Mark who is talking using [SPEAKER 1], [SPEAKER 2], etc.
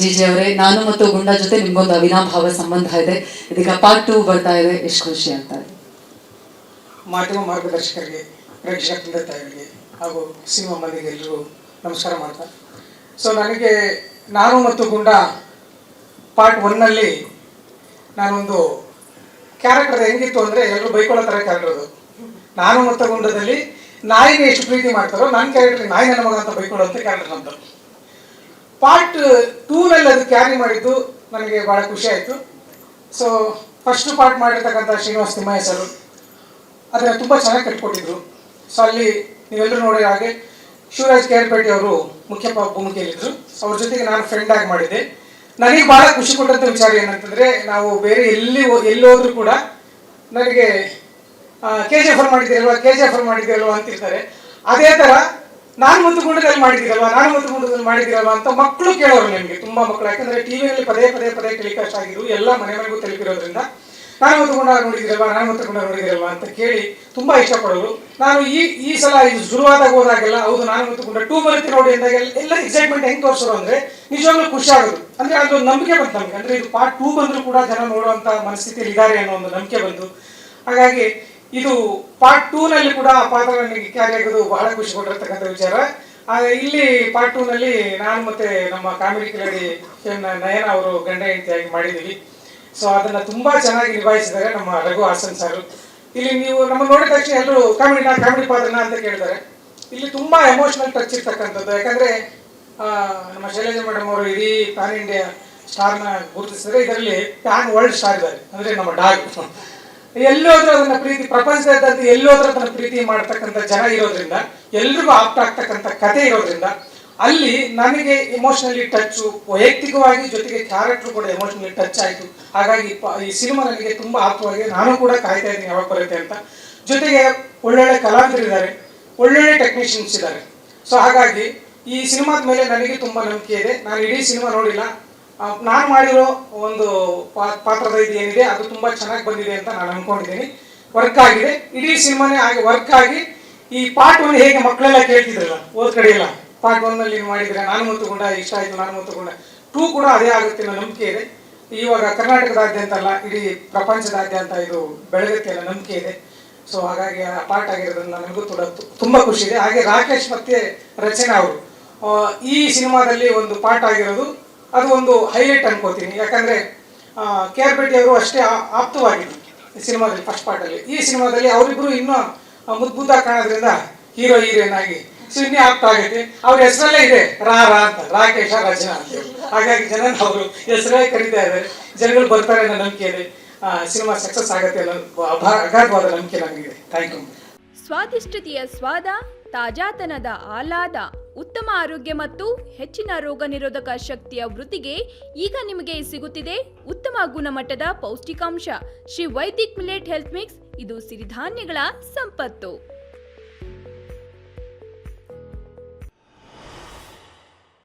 [SPEAKER 1] GG ಅವರೇ, ನಾನು ಮತ್ತು ಗುಂಡ ಜೊತೆ ನಿಮ್ಗೊಂದು ಅವಿನಾಭಾವ ಸಂಬಂಧ ಇದೆ. ಇದೀಗ ಪಾರ್ಟ್ 2 ಬರ್ತಾ ಇದೆ. ಎಷ್ಟು ಖುಷಿ ಅಂತ.
[SPEAKER 2] ಮಾಧ್ಯಮ ಮಾರ್ಗದರ್ಶಕರಿಗೆ, ಪ್ರೇಕ್ಷಕ ತಂದೆ ತಾಯಿಗಳಿಗೆ ಹಾಗೂ ಸಿನಿಮಾ ಮಂದಿಗೆ ಎಲ್ಲರೂ ನಮಸ್ಕಾರ ಮಾಡ್ತಾ. ಸೊ ನನಗೆ ನಾನು ಮತ್ತು ಗುಂಡ ಪಾರ್ಟ್ 1ನಲ್ಲಿ ನಾನೊಂದು ಕ್ಯಾರೆಕ್ಟರ್ ಹೆಂಗಿತ್ತು ಅಂದರೆ ಎಲ್ಲರೂ ಬೈಕೊಳ್ಳೋ ಥರ ಕ್ಯಾರೆಕ್ಟರ್ ಅದು. ನಾನು ಮತ್ತು ಗುಂಡದಲ್ಲಿ ನಾಯಿಗೆ ಎಷ್ಟು ಪ್ರೀತಿ ಮಾಡ್ತಾರೋ ನನ್ನ ಕ್ಯಾರೆಕ್ಟರ್ ನಾಯಿ ನನ್ನ ಮಗ ಅಂತ ಬೈಕೊಳ್ಳೋಂಥ ಕ್ಯಾರೆಕ್ಟರ್ ನಮ್ಮದು. ಪಾರ್ಟ್ 2ನಲ್ಲಿ ಅದು ಕ್ಯಾರಿ ಮಾಡಿದ್ದು ನನಗೆ ಭಾಳ ಖುಷಿ ಆಯಿತು. ಸೊ ಫಸ್ಟ್ ಪಾರ್ಟ್ ಮಾಡಿರ್ತಕ್ಕಂಥ ಶ್ರೀನಿವಾಸ್ ತಿಮ್ಮಯ್ಯ ಸರ್ ಅದನ್ನು ತುಂಬ ಚೆನ್ನಾಗಿ ಕಟ್ಕೊಟ್ಟಿದ್ರು. ಸೊ ಅಲ್ಲಿ ನೀವೆಲ್ಲರೂ ನೋಡಿದ ಹಾಗೆ ಶಿವರಾಜ್ ಕೇರ್ಪೇಟೆ ಅವರು ಮುಖ್ಯ ಭೂಮಿಕೆಯಲ್ಲಿದ್ದರು. ಅವ್ರ ಜೊತೆಗೆ ನಾನು ಫ್ರೆಂಡ್ ಆಗಿ ಮಾಡಿದ್ದೆ. ನನಗೆ ಭಾಳ ಖುಷಿ ಕೊಟ್ಟಂಥ ವಿಚಾರ ಏನಂತಂದರೆ, ನಾವು ಬೇರೆ ಎಲ್ಲೋದ್ರೂ ಕೂಡ ನನಗೆ KGF ಮಾಡಿದ್ದೀರಲ್ವ ಅಂತಿರ್ತಾರೆ. ಅದೇ ಥರ ನಾನು ಮತ್ತು ಗುಂಡದಲ್ಲಿ ಮಾಡಿದ್ದೀರಲ್ವ ಅಂತ ಮಕ್ಕಳು ಕೇಳೋರು. ನನಗೆ ತುಂಬ ಮಕ್ಕಳು, ಯಾಕಂದರೆ ಟಿವಿಯಲ್ಲಿ ಪದೇ ಟೆಲಿಕಾಸ್ಟ್ ಆಗಿದ್ರು, ಎಲ್ಲ ಮನೆಗೂ ತಲುಪಿರೋದ್ರಿಂದ ನಾನು ಮತ್ತು ಗುಂಡ ನೋಡಿದಿರಲ್ವ ಅಂತ ಕೇಳಿ ತುಂಬ ಇಷ್ಟಪಡೋರು. ನಾನು ಈ ಸಲ ಇದು ಶುರುವಾದಾಗ ಹೋದಾಗೆಲ್ಲ ಹೌದು ನಾನು ಮತ್ತು ಗುಂಡ 2 ಬರುತ್ತೆ ನೋಡಿ ಅಂದಾಗ ಎಲ್ಲ ಎಕ್ಸೈಟ್ಮೆಂಟ್ ಹೆಂಗೆ ತೋರಿಸೋರು ಅಂದರೆ ನಿಜವಾಗ್ಲೂ ಖುಷಿ ಆಗೋದು. ಅಂದರೆ ಅದು ನಂಬಿಕೆ ಬಂತು ನಮಗೆ. ಅಂದರೆ ಇದು ಪಾರ್ಟ್ 2 ಬಂದರೂ ಕೂಡ ಜನ ನೋಡುವಂಥ ಮನಸ್ಥಿತಿಯಲ್ಲಿ ಇದ್ದಾರೆ ಅನ್ನೋ ಒಂದು ನಂಬಿಕೆ ಬಂತು. ಹಾಗಾಗಿ ಇದು ಪಾರ್ಟ್ 2ನಲ್ಲಿ ಕೂಡ ಆ ಪಾತ್ರ ನನಗೆ ಕ್ಯಾರಿ ಆಗೋದು ಬಹಳ ಖುಷಿ ಕೊಟ್ಟಿರ್ತಕ್ಕಂಥ ವಿಚಾರ. ಇಲ್ಲಿ ಪಾರ್ಟ್ 2ನಲ್ಲಿ ನಾನು ಮತ್ತೆ ನಮ್ಮ ಕಾಮಿಡಿ ಕಿಲಾಡಿ ನಯನ ಅವರು ಗಂಡ ಹೆಂಡತಿಯಾಗಿ ಮಾಡಿದ್ದೀವಿ. ಸೊ ಅದನ್ನು ತುಂಬ ಚೆನ್ನಾಗಿ ನಿಭಾಯಿಸಿದ್ದಾರೆ ನಮ್ಮ ರಘು ಹಾಸನ್ ಸರ್. ಇಲ್ಲಿ ನೀವು ನಮ್ಮ ನೋಡಿದ ತಕ್ಷಣ ಎಲ್ಲರೂ ಕಾಮಿಡಿ ಪಾತ್ರನ ಅಂತ ಕೇಳಿದ್ದಾರೆ. ಇಲ್ಲಿ ತುಂಬ ಎಮೋಷನಲ್ ಟಚ್ ಇರ್ತಕ್ಕಂಥದ್ದು. ಯಾಕಂದರೆ ನಮ್ಮ ಶೈಲಜಾ ಮೇಡಮ್ ಅವರು ಇಡೀ ಪ್ಯಾನ್ ಇಂಡಿಯಾ ಸ್ಟಾರ್ನ ಗುರುತಿಸಿದರೆ ಇದರಲ್ಲಿ ಪ್ಯಾನ್ ವರ್ಲ್ಡ್ ಸ್ಟಾರ್ ಇದ್ದಾರೆ. ಅಂದರೆ ನಮ್ಮ ಡಾಗ್ ಎಲ್ಲೋದ್ರೂ ಅದನ್ನ ಪ್ರೀತಿ, ಪ್ರಪಂಚದಾದ್ಯಂತ ಎಲ್ಲೋದ್ರೂ ಅದನ್ನ ಪ್ರೀತಿ ಮಾಡ್ತಕ್ಕಂಥ ಜನ ಇರೋದ್ರಿಂದ, ಎಲ್ರಿಗೂ ಆಪ್ತ ಆಗ್ತಕ್ಕಂಥ ಕತೆ ಇರೋದ್ರಿಂದ ಅಲ್ಲಿ ನನಗೆ ಎಮೋಷನಲಿ ಟಚ್ಚು, ವೈಯಕ್ತಿಕವಾಗಿ ಜೊತೆಗೆ ಕ್ಯಾರೆಕ್ಟರ್ ಕೂಡ ಎಮೋಷನಲಿ ಟಚ್ ಆಯಿತು. ಹಾಗಾಗಿ ಈ ಸಿನಿಮಾ ನನಗೆ ತುಂಬ ಆಪ್ತವಾಗಿ, ನಾನು ಕೂಡ ಕಾಯ್ತಾ ಇದ್ದೀನಿ ಯಾವಾಗ ಬರುತ್ತೆ ಅಂತ. ಜೊತೆಗೆ ಒಳ್ಳೊಳ್ಳೆ ಕಲಾವಿದರಿದ್ದಾರೆ, ಒಳ್ಳೊಳ್ಳೆ ಟೆಕ್ನಿಷಿಯನ್ಸ್ ಇದ್ದಾರೆ. ಸೊ ಹಾಗಾಗಿ ಈ ಸಿನಿಮಾದ ಮೇಲೆ ನನಗೆ ತುಂಬ ನಂಬಿಕೆ ಇದೆ. ನಾನು ಇಡೀ ಸಿನಿಮಾ ನೋಡಿಲ್ಲ, ನಾನು ಮಾಡಿರೋ ಒಂದು ಪಾತ್ರದ ಇದು ಏನಿದೆ ಅದು ತುಂಬ ಚೆನ್ನಾಗಿ ಬಂದಿದೆ ಅಂತ ನಾನು ಅಂದ್ಕೊಂಡಿದ್ದೀನಿ. ವರ್ಕ್ ಆಗಿದೆ, ಇಡೀ ಸಿನಿಮಾನೇ ಹಾಗೆ ವರ್ಕ್ ಆಗಿ. ಈ ಪಾರ್ಟ್ 1 ಹೇಗೆ ಮಕ್ಕಳೆಲ್ಲ ಕೇಳ್ತಿದ್ರಲ್ಲ ಓದ್ ಕಡೆ ಇಲ್ಲ, ಪಾರ್ಟ್ 1ನಲ್ಲಿ ಮಾಡಿದರೆ ನಾನು ಮತ್ತು ಗುಂಡ ಇಷ್ಟ ಆಯಿತು, ನಾನು ಮತ್ತು ಗುಂಡ 2 ಕೂಡ ಅದೇ ಆಗುತ್ತೆ ಅನ್ನೋ ನಂಬಿಕೆ ಇದೆ. ಇವಾಗ ಕರ್ನಾಟಕದಾದ್ಯಂತ ಅಲ್ಲ, ಇಡೀ ಪ್ರಪಂಚದಾದ್ಯಂತ ಇದು ಬೆಳಗುತ್ತೆ ಅನ್ನೋ ನಂಬಿಕೆ ಇದೆ. ಸೊ ಹಾಗಾಗಿ ಆ ಪಾರ್ಟ್ ಆಗಿರೋದ್ರಿಂದ ನನಗೂ ತುಂಬ ಖುಷಿ ಇದೆ. ಹಾಗೆ ರಾಕೇಶ್ ಮತ್ತೆ ರಚನಾ ಅವರು ಈ ಸಿನಿಮಾದಲ್ಲಿ ಒಂದು ಪಾರ್ಟ್ ಆಗಿರೋದು ಅದು ಒಂದು ಹೈಲೈಟ್ ಅನ್ಕೋತೀನಿ. ಯಾಕಂದರೆ ಕೇರ್ಪೇಟೆ ಅವರು ಅಷ್ಟೇ ಆಪ್ತವಾಗಿದ್ರು ಈ ಸಿನಿಮಾದಲ್ಲಿ ಫಸ್ಟ್ ಪಾರ್ಟಲ್ಲಿ. ಈ ಸಿನಿಮಾದಲ್ಲಿ ಅವರಿಬ್ಬರು ಇನ್ನೂ ಮುದ್ದ ಕಾಣೋದ್ರಿಂದ ಹೀರೋ ಹೀರೋಯಿನ್ ಆಗಿ ಸೊ ಇನ್ನೇ ಆಪ್ತ ಆಗೈತೆ. ಅವ್ರ ಹೆಸರಲ್ಲೇ ಇದೆ ರಾ ಅಂತ, ರಾಕೇಶ ರಚನಾ ಅಂತ. ಹಾಗಾಗಿ ಜನ ಅವರು ಹೆಸರೇ ಕರೀತಾ ಇದ್ದಾರೆ, ಜನಗಳು ಬರ್ತಾರೆ ಅನ್ನೋ ನಂಬಿಕೆ ಇದೆ. ಸಿನಿಮಾ ಸಕ್ಸಸ್ ಆಗುತ್ತೆ ಅನ್ನೋ ಅಗಾಧವಾದ ನಂಬಿಕೆ ನನಗಿದೆ. Thank you.
[SPEAKER 3] ಸ್ವಾದಿಷ್ಟತೆಯ ಸ್ವಾದ, ತಾಜಾತನದ ಆಹ್ಲಾದ, ಉತ್ತಮ ಆರೋಗ್ಯ ಮತ್ತು ಹೆಚ್ಚಿನ ರೋಗ ನಿರೋಧಕ ಶಕ್ತಿಯ ವೃದ್ಧಿಗೆ ಈಗ ನಿಮಗೆ ಸಿಗುತ್ತಿದೆ ಉತ್ತಮ ಗುಣಮಟ್ಟದ ಪೌಷ್ಟಿಕಾಂಶ Shri Vaidik millet health mix. ಇದು ಸಿರಿಧಾನ್ಯಗಳ ಸಂಪತ್ತು.